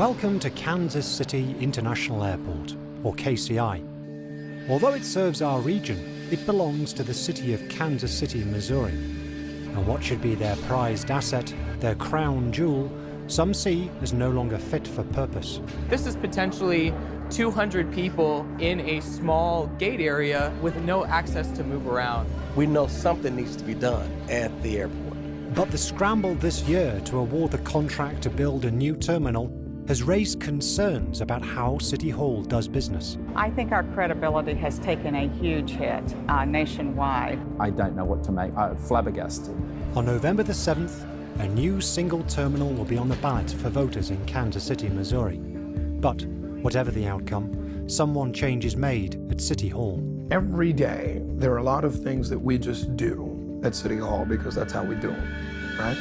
Welcome to Kansas City International Airport, or KCI. Although it serves our region, it belongs to the city of Kansas City, Missouri. And what should be their prized asset, their crown jewel, some see as no longer fit for purpose. This is potentially 200 people in a small gate area with no access to move around. We know something needs to be done at the airport. But the scramble this year to award the contract to build a new terminal has raised concerns about how City Hall does business. I think our credibility has taken a huge hit nationwide. I don't know what to make. I'm flabbergasted. On November the 7th, a new single terminal will be on the ballot for voters in Kansas City, Missouri. But whatever the outcome, someone change is made at City Hall. Every day, there are a lot of things that we just do at City Hall because that's how we do them, right?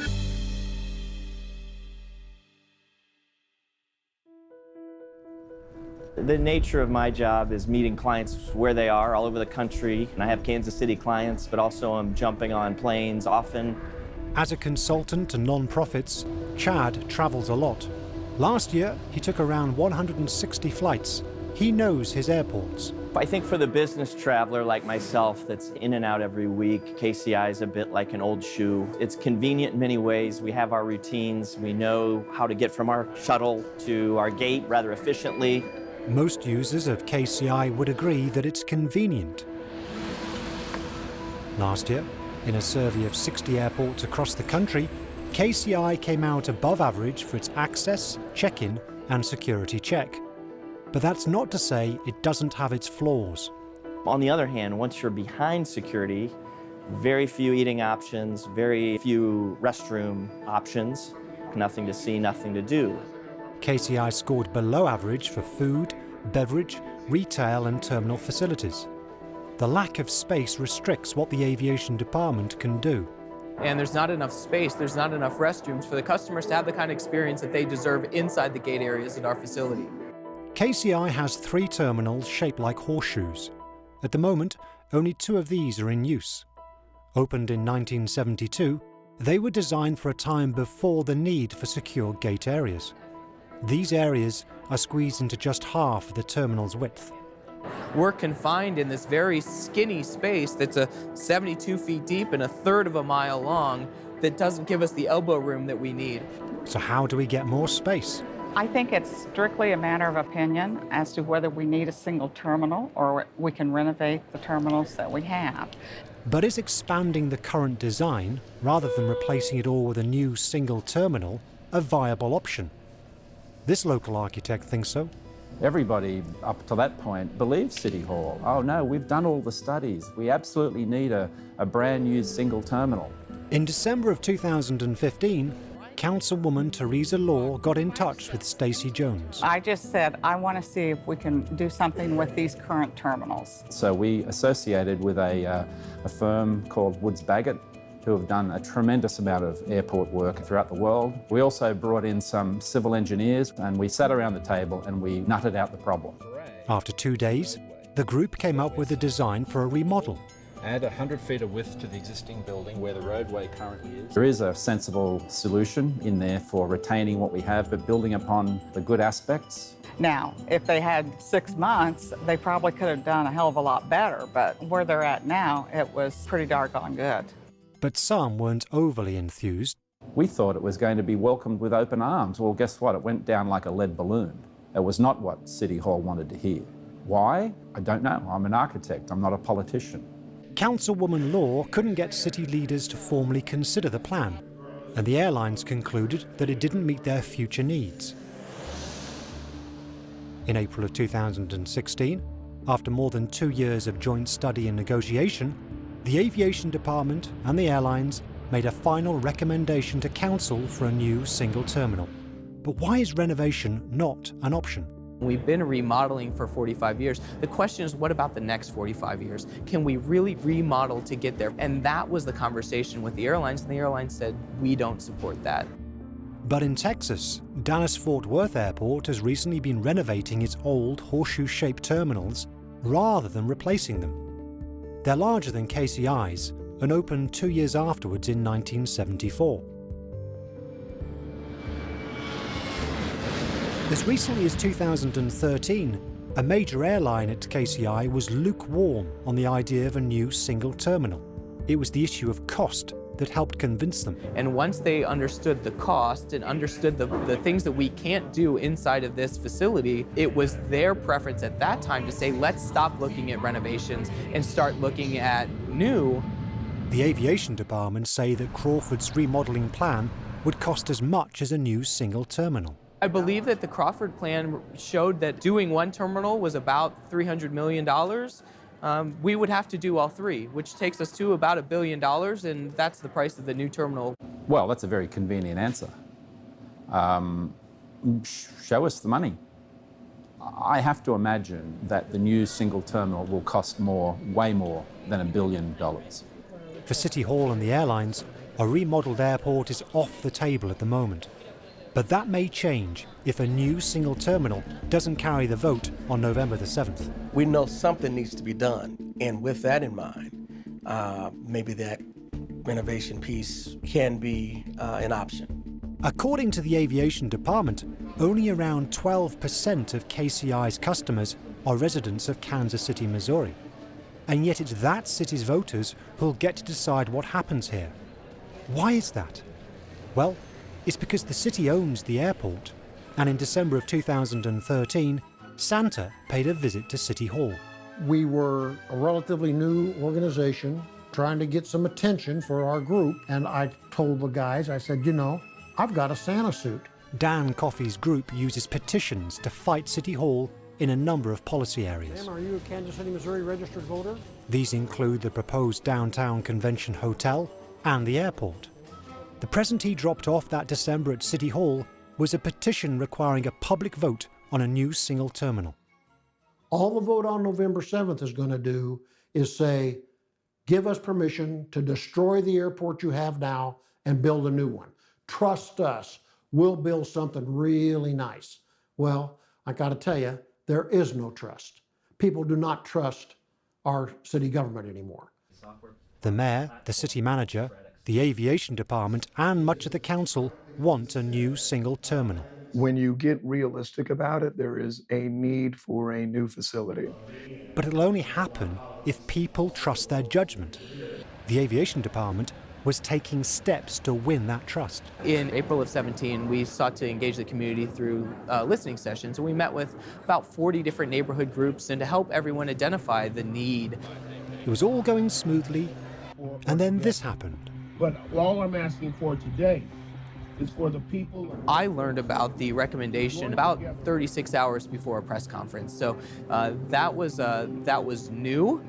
The nature of my job is meeting clients where they are all over the country. And I have Kansas City clients, but also I'm jumping on planes often. As a consultant to non-profits, Chad travels a lot. Last year, he took around 160 flights. He knows his airports. I think for the business traveler like myself that's in and out every week, KCI is a bit like an old shoe. It's convenient in many ways. We have our routines. We know how to get from our shuttle to our gate rather efficiently. Most users of KCI would agree that it's convenient. Last year, in a survey of 60 airports across the country, KCI came out above average for its access, check-in, and security check. But that's not to say it doesn't have its flaws. On the other hand, once you're behind security, very few eating options, very few restroom options, nothing to see, nothing to do. KCI scored below average for food, beverage, retail and terminal facilities. The lack of space restricts what the aviation department can do. And there's not enough space, there's not enough restrooms for the customers to have the kind of experience that they deserve inside the gate areas at our facility. KCI has 3 terminals shaped like horseshoes. At the moment, only 2 of these are in use. Opened in 1972, they were designed for a time before the need for secure gate areas. These areas are squeezed into just half the terminal's width. We're confined in this very skinny space that's 72 feet deep and 1/3 of a mile long that doesn't give us the elbow room that we need. So how do we get more space? I think it's strictly a matter of opinion as to whether we need a single terminal or we can renovate the terminals that we have. But is expanding the current design, rather than replacing it all with a new single terminal, a viable option? This local architect thinks so. Everybody up to that point believes City Hall. Oh no, we've done all the studies. We absolutely need a brand new single terminal. In December of 2015, Councilwoman Teresa Law got in touch with Stacey Jones. I just said, I want to see if we can do something with these current terminals. So we associated with a firm called Woods Bagot, who have done a tremendous amount of airport work throughout the world. We also brought in some civil engineers and we sat around the table and we nutted out the problem. After 2 days, the group came up with a design for a remodel. Add 100 feet of width to the existing building where the roadway currently is. There is a sensible solution in there for retaining what we have, but building upon the good aspects. Now, if they had 6 months, they probably could have done a hell of a lot better, but where they're at now, it was pretty doggone good. But some weren't overly enthused. We thought it was going to be welcomed with open arms. Well, guess what? It went down like a lead balloon. It was not what City Hall wanted to hear. Why? I don't know. I'm an architect. I'm not a politician. Councilwoman Law couldn't get city leaders to formally consider the plan, and the airlines concluded that it didn't meet their future needs. In April of 2016, after more than 2 years of joint study and negotiation, the aviation department and the airlines made a final recommendation to council for a new single terminal. But why is renovation not an option? We've been remodeling for 45 years. The question is, what about the next 45 years? Can we really remodel to get there? And that was the conversation with the airlines, and the airlines said, we don't support that. But in Texas, Dallas-Fort Worth Airport has recently been renovating its old horseshoe-shaped terminals rather than replacing them. They're larger than KCI's and opened 2 years afterwards in 1974. As recently as 2013, a major airline at KCI was lukewarm on the idea of a new single terminal. It was the issue of cost that helped convince them. And once they understood the cost and understood the things that we can't do inside of this facility, it was their preference at that time to say, let's stop looking at renovations and start looking at new. The aviation department say that Crawford's remodeling plan would cost as much as a new single terminal. I believe that the Crawford plan showed that doing one terminal was about $300 million. We would have to do all three, which takes us to about $1 billion, and that's the price of the new terminal. Well, that's a very convenient answer. Show us the money. I have to imagine that the new single terminal will cost more, way more than $1 billion. For City Hall and the airlines, a remodeled airport is off the table at the moment. But that may change if a new single terminal doesn't carry the vote on November the 7th. We know something needs to be done, and with that in mind, maybe that renovation piece can be an option. According to the aviation department, only around 12% of KCI's customers are residents of Kansas City, Missouri. And yet it's that city's voters who'll get to decide what happens here. Why is that? Well, it's because the city owns the airport, and in December of 2013, Santa paid a visit to City Hall. We were a relatively new organization trying to get some attention for our group, and I told the guys, I said, you know, I've got a Santa suit. Dan Coffey's group uses petitions to fight City Hall in a number of policy areas. Sam, are you a Kansas City, Missouri registered voter? These include the proposed downtown convention hotel and the airport. The present he dropped off that December at City Hall was a petition requiring a public vote on a new single terminal. All the vote on November 7th is going to do is say, give us permission to destroy the airport you have now and build a new one. Trust us, we'll build something really nice. Well, I got to tell you, there is no trust. People do not trust our city government anymore. The mayor, the city manager, the aviation department and much of the council want a new single terminal. When you get realistic about it, there is a need for a new facility. But it'll only happen if people trust their judgment. The aviation department was taking steps to win that trust. In April of 17, we sought to engage the community through listening sessions, and we met with about 40 different neighborhood groups and to help everyone identify the need. It was all going smoothly, and then this happened. But all I'm asking for today is for the people. I learned about the recommendation about 36 hours before a press conference, so that was new.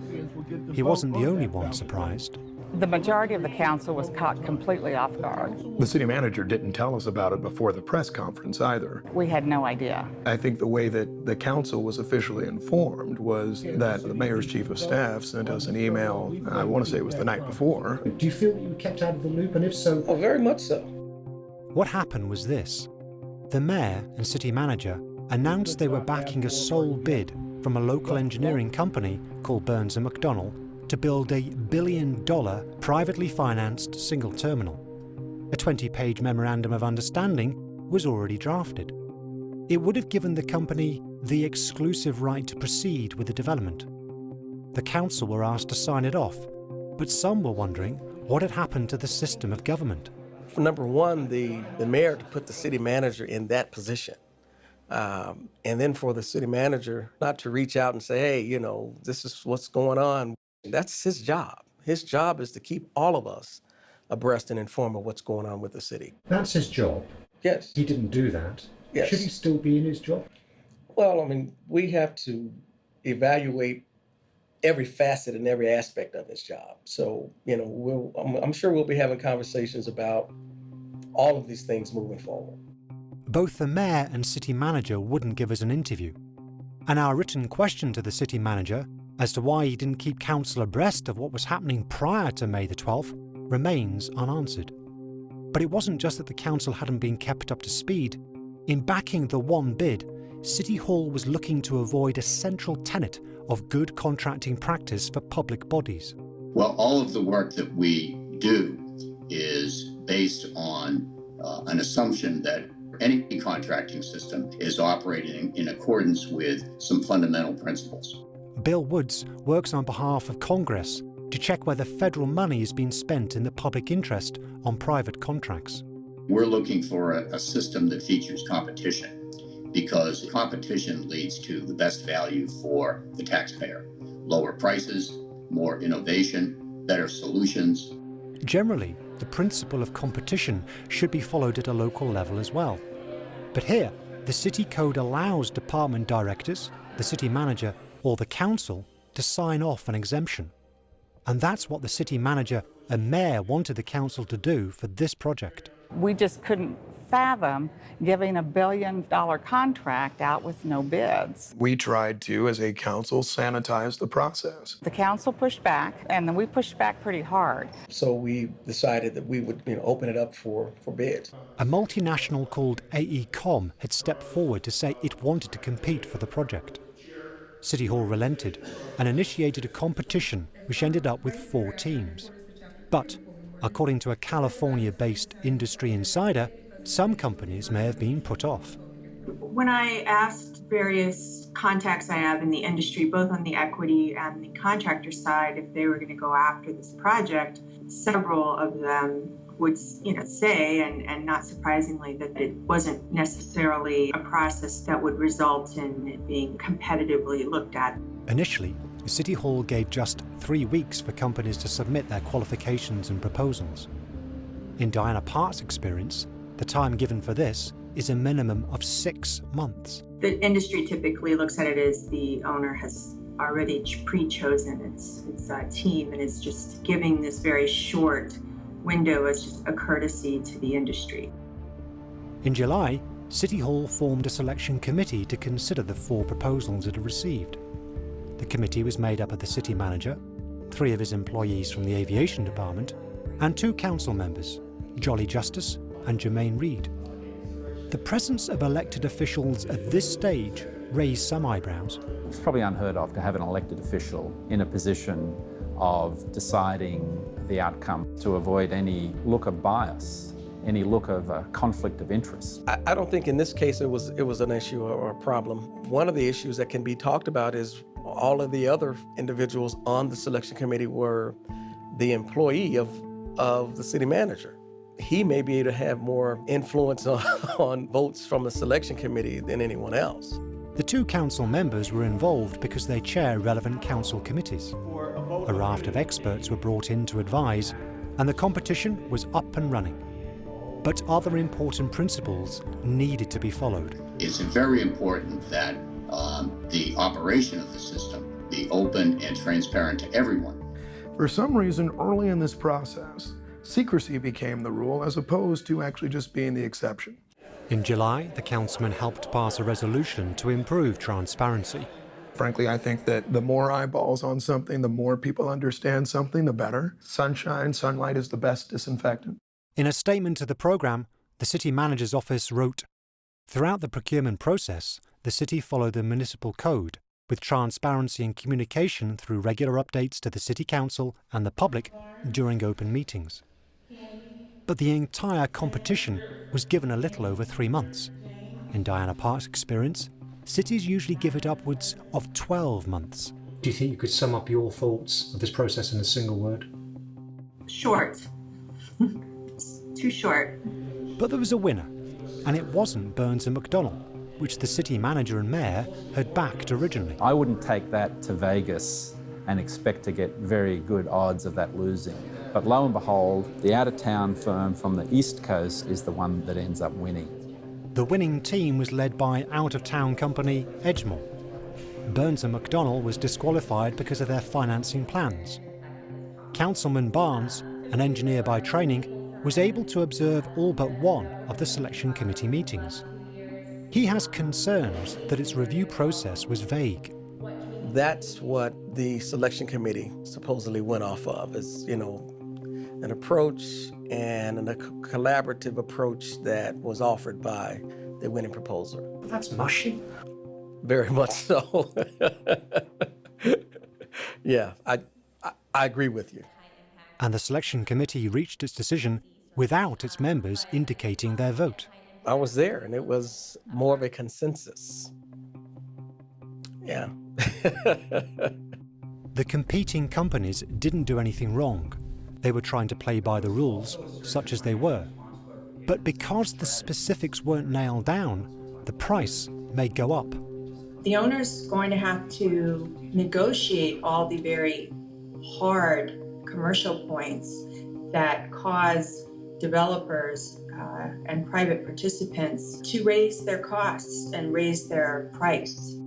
He wasn't the only one surprised. The majority of the council was caught completely off guard. The city manager didn't tell us about it before the press conference either. We had no idea. I think the way that the council was officially informed was that the mayor's chief of staff sent us an email, I want to say it was the night before. Do you feel that you were kept out of the loop, and if so? Oh, very much so. What happened was this. The mayor and city manager announced they were backing a sole bid from a local engineering company called Burns & McDonnell to build a $1 billion privately financed single terminal. A 20-page memorandum of understanding was already drafted. It would have given the company the exclusive right to proceed with the development. The council were asked to sign it off, but some were wondering what had happened to the system of government. Number one, the mayor to put the city manager in that position. And then for the city manager not to reach out and say, hey, you know, this is what's going on. That's his job. His job is to keep all of us abreast and informed of what's going on with the city. That's his job. Yes. He didn't do that. Yes. Should he still be in his job? Well, I mean, we have to evaluate every facet and every aspect of his job. So, you know, I'm sure we'll be having conversations about all of these things moving forward. Both the mayor and city manager wouldn't give us an interview. And our written question to the city manager as to why he didn't keep council abreast of what was happening prior to May the 12th remains unanswered. But it wasn't just that the council hadn't been kept up to speed. In backing the one bid, City Hall was looking to avoid a central tenet of good contracting practice for public bodies. Well, all of the work that we do is based on an assumption that any contracting system is operating in accordance with some fundamental principles. Bill Woods works on behalf of Congress to check whether federal money is being spent in the public interest on private contracts. We're looking for a system that features competition, because competition leads to the best value for the taxpayer. Lower prices, more innovation, better solutions. Generally, the principle of competition should be followed at a local level as well. But here, the city code allows department directors, the city manager, or the council to sign off an exemption. And that's what the city manager and mayor wanted the council to do for this project. We just couldn't fathom giving $1 billion contract out with no bids. We tried to, as a council, sanitize the process. The council pushed back, and then we pushed back pretty hard. So we decided that we would open it up for bids. A multinational called AECOM had stepped forward to say it wanted to compete for the project. City Hall relented and initiated a competition which ended up with 4 teams. But, according to a California-based industry insider, some companies may have been put off. When I asked various contacts I have in the industry, both on the equity and the contractor side, if they were going to go after this project, several of them would say, and not surprisingly, that it wasn't necessarily a process that would result in it being competitively looked at. Initially, City Hall gave just 3 weeks for companies to submit their qualifications and proposals. In Diana Park's experience, the time given for this is a minimum of 6 months. The industry typically looks at it as the owner has already pre-chosen its team, and is just giving this very short window as just a courtesy to the industry. In July, City Hall formed a selection committee to consider the 4 proposals it had received. The committee was made up of the city manager, 3 of his employees from the aviation department, and 2 council members, Jolly Justice and Jermaine Reed. The presence of elected officials at this stage raised some eyebrows. It's probably unheard of to have an elected official in a position of deciding the outcome to avoid any look of bias, any look of conflict of interest. I don't think in this case it was an issue or a problem. One of the issues that can be talked about is all of the other individuals on the selection committee were the employee of the city manager. He may be able to have more influence on votes from the selection committee than anyone else. The 2 council members were involved because they chair relevant council committees. A raft of experts were brought in to advise, and the competition was up and running. But other important principles needed to be followed. It's very important that the operation of the system be open and transparent to everyone. For some reason, early in this process, secrecy became the rule as opposed to actually just being the exception. In July, the councilman helped pass a resolution to improve transparency. Frankly, I think that the more eyeballs on something, the more people understand something, the better. Sunlight is the best disinfectant. In a statement to the programme, the city manager's office wrote, "Throughout the procurement process, the city followed the municipal code, with transparency and communication through regular updates to the city council and the public during open meetings." But the entire competition was given a little over 3 months. In Diana Park's experience, cities usually give it upwards of 12 months. Do you think you could sum up your thoughts of this process in a single word? Short. Too short. But there was a winner, and it wasn't Burns and McDonnell, which the city manager and mayor had backed originally. I wouldn't take that to Vegas and expect to get very good odds of that losing. But lo and behold, the out-of-town firm from the East Coast is the one that ends up winning. The winning team was led by out-of-town company Edgemore. Burns and McDonnell was disqualified because of their financing plans. Councilman Barnes, an engineer by training, was able to observe all but one of the selection committee meetings. He has concerns that its review process was vague. That's what the selection committee supposedly went off of, is, an approach and a collaborative approach that was offered by the winning proposal. That's mushy. Very much so. Yeah, I agree with you. And the selection committee reached its decision without its members indicating their vote. I was there, and it was more of a consensus. Yeah. The competing companies didn't do anything wrong. They were trying to play by the rules, such as they were. But because the specifics weren't nailed down, the price may go up. The owner's going to have to negotiate all the very hard commercial points that cause developers and private participants to raise their costs and raise their price.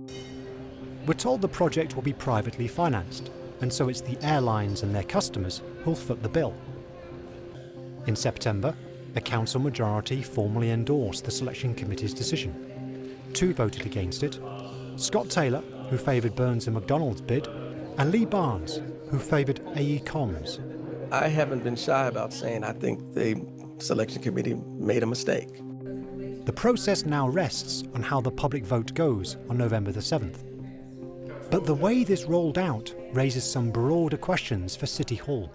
We're told the project will be privately financed, and so it's the airlines and their customers who'll foot the bill. In September, a council majority formally endorsed the selection committee's decision. 2 voted against it: Scott Taylor, who favoured Burns and McDonald's bid, and Lee Barnes, who favoured AECOM's. I haven't been shy about saying I think the selection committee made a mistake. The process now rests on how the public vote goes on November the 7th. But the way this rolled out raises some broader questions for City Hall.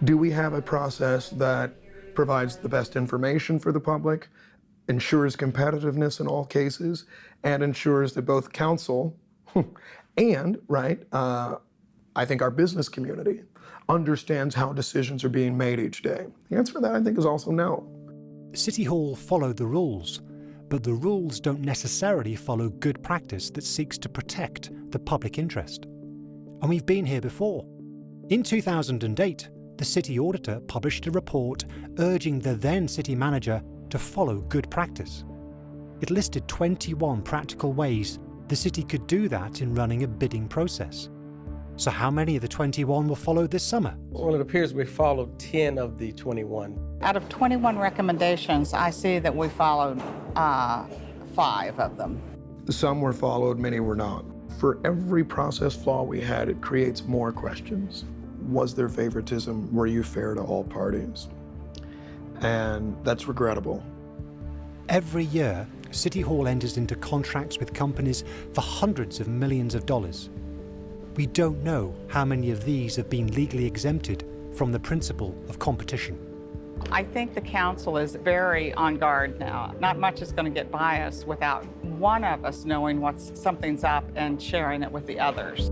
Do we have a process that provides the best information for the public, ensures competitiveness in all cases, and ensures that both council and, I think our business community understands how decisions are being made each day? The answer to that, I think, is also no. City Hall followed the rules, but the rules don't necessarily follow good practice that seeks to protect the public interest. And we've been here before. In 2008, the city auditor published a report urging the then city manager to follow good practice. It listed 21 practical ways the city could do that in running a bidding process. So how many of the 21 were followed this summer? Well, it appears we followed 10 of the 21. Out of 21 recommendations, I see that we followed 5 of them. Some were followed, many were not. For every process flaw we had, it creates more questions. Was there favoritism? Were you fair to all parties? And that's regrettable. Every year, City Hall enters into contracts with companies for hundreds of millions of dollars. We don't know how many of these have been legally exempted from the principle of competition. I think the council is very on guard now. Not much is going to get by us without one of us knowing something's up and sharing it with the others.